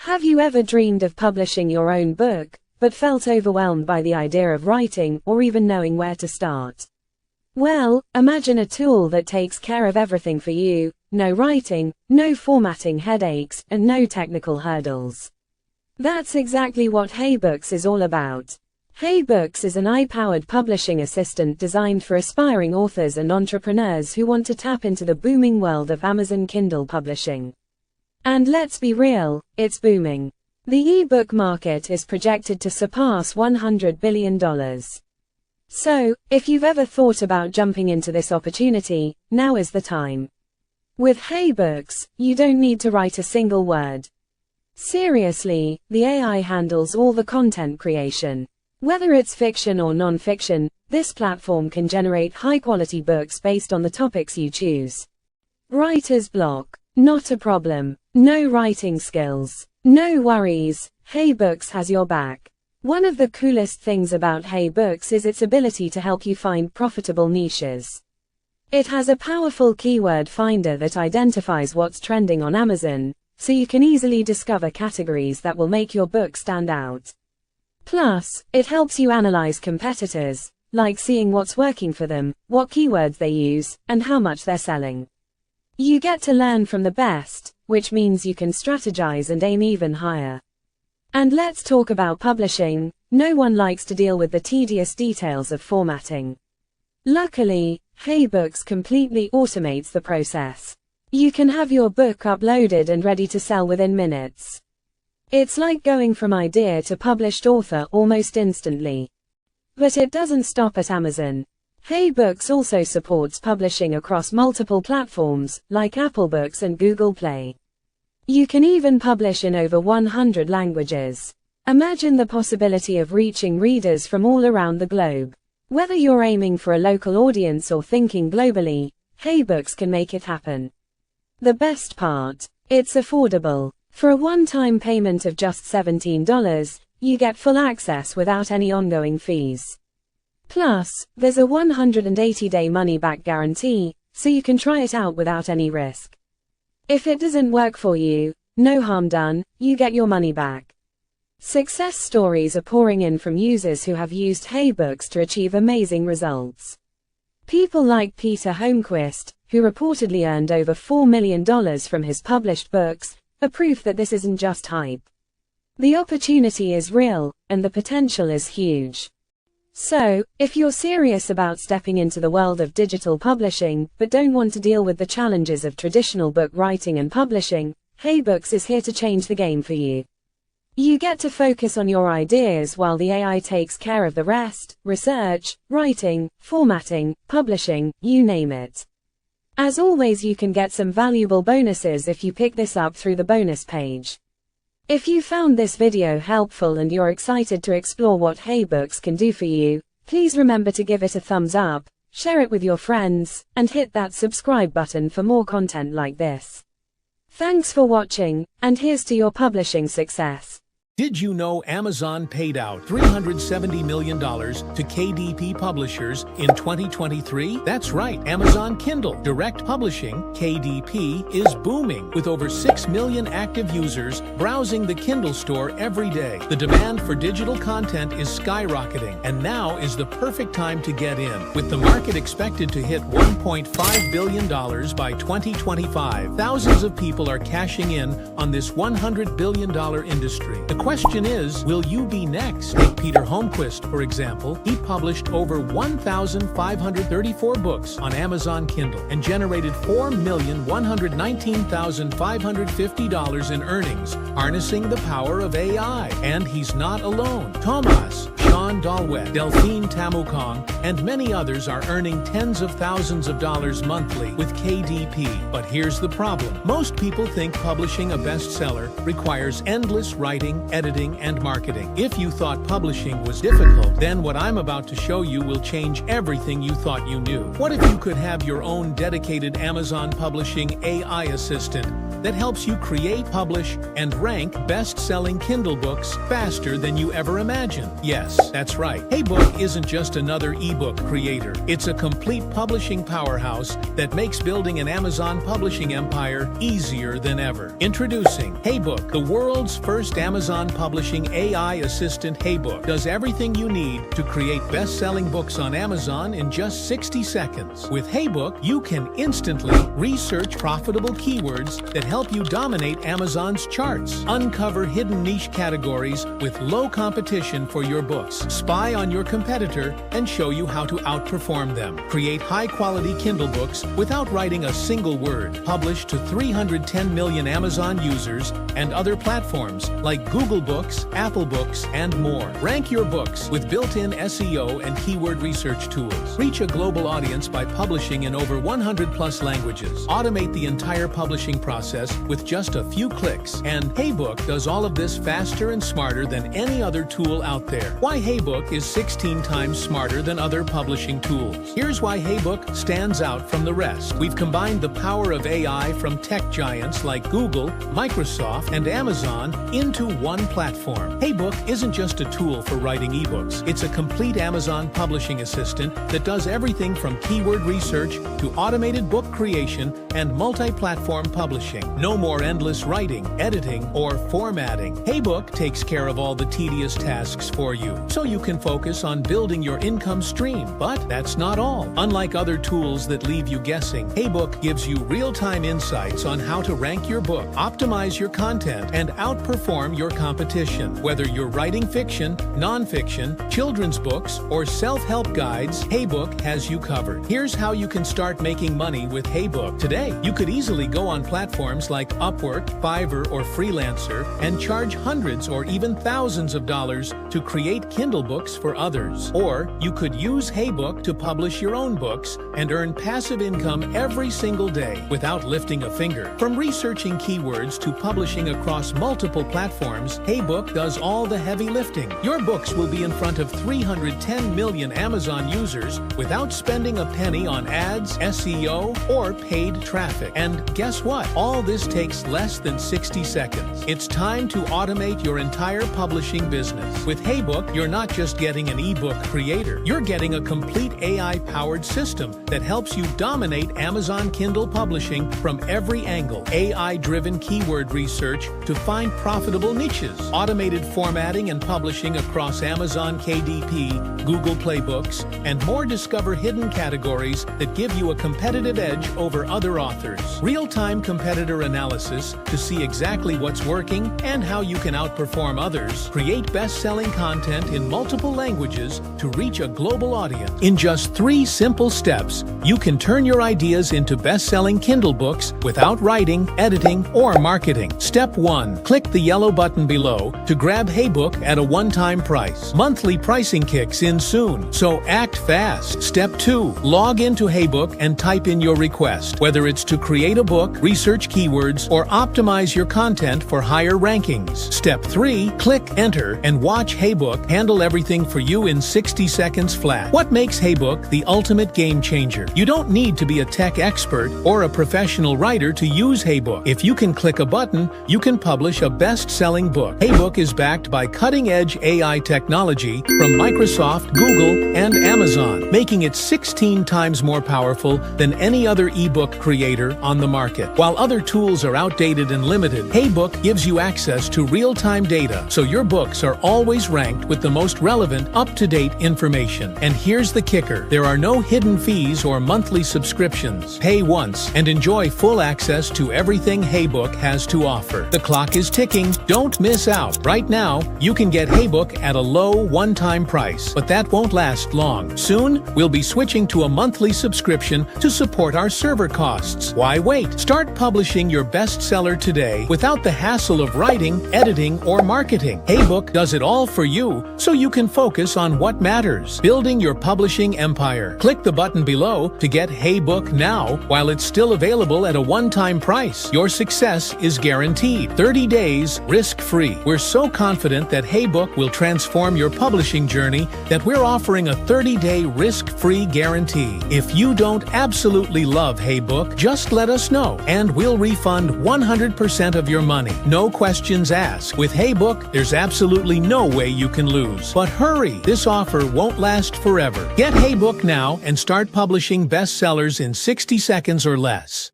Have you ever dreamed of publishing your own book, but felt overwhelmed by the idea of writing or even knowing where to start? Well, imagine a tool that takes care of everything for you: no writing, no formatting headaches, and no technical hurdles. That's exactly what HeyBooks is all about. HeyBooks is an AI-powered publishing assistant designed for aspiring authors and entrepreneurs who want to tap into the booming world of Amazon Kindle publishing. And let's be real, it's booming. The ebook market is projected to surpass $100 billion. So, if you've ever thought about jumping into this opportunity, now is the time. With HeyBooks, you don't need to write a single word. Seriously, the AI handles all the content creation. Whether it's fiction or non-fiction, this platform can generate high-quality books based on the topics you choose. Writer's block? Not a problem. No writing skills? No worries, HeyBooks has your back. One of the coolest things about HeyBooks is its ability to help you find profitable niches. It has a powerful keyword finder that identifies what's trending on Amazon, so you can easily discover categories that will make your book stand out. Plus, it helps you analyze competitors, like seeing what's working for them, what keywords they use, and how much they're selling. You get to learn from the best, which means you can strategize and aim even higher. And let's talk about publishing. No one likes to deal with the tedious details of formatting. Luckily, HeyBooks completely automates the process. You can have your book uploaded and ready to sell within minutes. It's like going from idea to published author almost instantly. But it doesn't stop at Amazon. HeyBooks also supports publishing across multiple platforms, like Apple Books and Google Play. You can even publish in over 100 languages. Imagine the possibility of reaching readers from all around the globe. Whether you're aiming for a local audience or thinking globally, HeyBooks can make it happen. The best part? It's affordable. For a one-time payment of just $17, you get full access without any ongoing fees. Plus, there's a 180-day money-back guarantee, so you can try it out without any risk. If it doesn't work for you, no harm done, you get your money back. Success stories are pouring in from users who have used HeyBooks to achieve amazing results. People like Peter Holmquist, who reportedly earned over $4 million from his published books, are proof that this isn't just hype. The opportunity is real, and the potential is huge. So, if you're serious about stepping into the world of digital publishing, but don't want to deal with the challenges of traditional book writing and publishing, HeyBooks is here to change the game for you. You get to focus on your ideas while the AI takes care of the rest: research, writing, formatting, publishing, you name it. As always, you can get some valuable bonuses if you pick this up through the bonus page. If you found this video helpful and you're excited to explore what HeyBooks can do for you, please remember to give it a thumbs up, share it with your friends, and hit that subscribe button for more content like this. Thanks for watching, and here's to your publishing success. Did you know Amazon paid out $370 million to KDP publishers in 2023? That's right, Amazon Kindle Direct Publishing, KDP, is booming, with over 6 million active users browsing the Kindle store every day. The demand for digital content is skyrocketing, and now is the perfect time to get in. With the market expected to hit $1.5 billion by 2025, thousands of people are cashing in on this $100 billion industry. The question is, will you be next? Take Peter Holmquist, for example. He published over 1,534 books on Amazon Kindle and generated $4,119,550 in earnings, harnessing the power of AI. And he's not alone. Thomas, Sean Dalwet, Delphine Tamukong, and many others are earning tens of thousands of dollars monthly with KDP. But here's the problem. Most people think publishing a bestseller requires endless writing, editing, and marketing. If you thought publishing was difficult, then what I'm about to show you will change everything you thought you knew. What if you could have your own dedicated Amazon publishing AI assistant that helps you create, publish, and rank best-selling Kindle books faster than you ever imagined. Yes, that's right. HeyBOOK isn't just another ebook creator. It's a complete publishing powerhouse that makes building an Amazon publishing empire easier than ever. Introducing HeyBOOK, the world's first Amazon publishing AI assistant. HeyBOOK does everything you need to create best-selling books on Amazon in just 60 seconds. With HeyBOOK, you can instantly research profitable keywords that help you dominate Amazon's charts, uncover hidden niche categories with low competition for your books, spy on your competitor, and show you how to outperform them. Create high-quality Kindle books without writing a single word. Publish to 310 million Amazon users and other platforms like Google Books, Apple Books, and more. Rank your books with built-in SEO and keyword research tools. Reach a global audience by publishing in over 100+ languages. Automate the entire publishing process with just a few clicks. And HeyBOOK does all of this faster and smarter than any other tool out there. Why HeyBOOK is 16 times smarter than other publishing tools. Here's why HeyBOOK stands out from the rest. We've combined the power of AI from tech giants like Google, Microsoft, and Amazon into one platform. HeyBOOK isn't just a tool for writing ebooks. It's a complete Amazon publishing assistant that does everything from keyword research to automated book creation and multi-platform publishing. No more endless writing, editing, or formatting. HeyBOOK takes care of all the tedious tasks for you, so you can focus on building your income stream. But that's not all. Unlike other tools that leave you guessing, HeyBOOK gives you real-time insights on how to rank your book, optimize your content, and outperform your competition. Whether you're writing fiction, non-fiction, children's books, or self-help guides, HeyBOOK has you covered. Here's how you can start making money with HeyBOOK today. You could easily go on platforms like Upwork, Fiverr, or Freelancer and charge hundreds or even thousands of dollars to create Kindle books for others. Or you could use HeyBOOK to publish your own books and earn passive income every single day without lifting a finger. From researching keywords to publishing across multiple platforms, HeyBOOK does all the heavy lifting. Your books will be in front of 310 million Amazon users without spending a penny on ads, SEO, or paid traffic. And guess what? All this takes less than 60 seconds. It's time to automate your entire publishing business. With HeyBOOK, you're not just getting an ebook creator. You're getting a complete AI-powered system that helps you dominate Amazon Kindle publishing from every angle. AI-driven keyword research to find profitable niches. Automated formatting and publishing across Amazon KDP, Google Play Books, and more. Discover hidden categories that give you a competitive edge over other authors. Real-time competitor analysis to see exactly what's working and how you can outperform others. Create best-selling content in multiple languages to reach a global audience. In just 3 simple steps, you can turn your ideas into best-selling Kindle books without writing, editing, or marketing. Step 1. Click the yellow button below to grab HeyBOOK at a one-time price. Monthly pricing kicks in soon, so act fast. Step 2. Log into HeyBOOK and type in your request, whether it's to create a book, research keywords, or optimize your content for higher rankings. Step 3. Click Enter and watch HeyBOOK handle everything for you in 60 seconds flat. What makes HeyBOOK the ultimate game changer? You don't need to be a tech expert or a professional writer to use HeyBOOK. If you can click a button, you can publish a best-selling book. HeyBOOK is backed by cutting-edge AI technology from Microsoft, Google, and Amazon, making it 16 times more powerful than any other ebook creator on the market. While other tools are outdated and limited, HeyBOOK gives you access to real-time data, so your books are always ranked with the most relevant, up-to-date information. And here's the kicker: there are no hidden fees or monthly subscriptions. Pay once and enjoy full access to everything HeyBOOK has to offer. The clock is ticking. Don't miss out. Right now, you can get HeyBOOK at a low one-time price, but that won't last long. Soon, we'll be switching to a monthly subscription to support our server costs. Why wait? Start publishing your bestseller today without the hassle of writing, editing, or marketing. HeyBOOK does it all for you, so you can focus on what matters: building your publishing empire. Click the button below to get HeyBOOK now while it's still available at a one-time price. Your success is guaranteed. 30 days, risk-free. We're so confident that HeyBOOK will transform your publishing journey that we're offering a 30-day risk-free guarantee. If you don't absolutely love HeyBOOK, just let us know and we'll refund 100% of your money. No questions asked. With HeyBOOK, there's absolutely no way you can lose. But hurry, this offer won't last forever. Get HeyBOOK now and start publishing bestsellers in 60 seconds or less.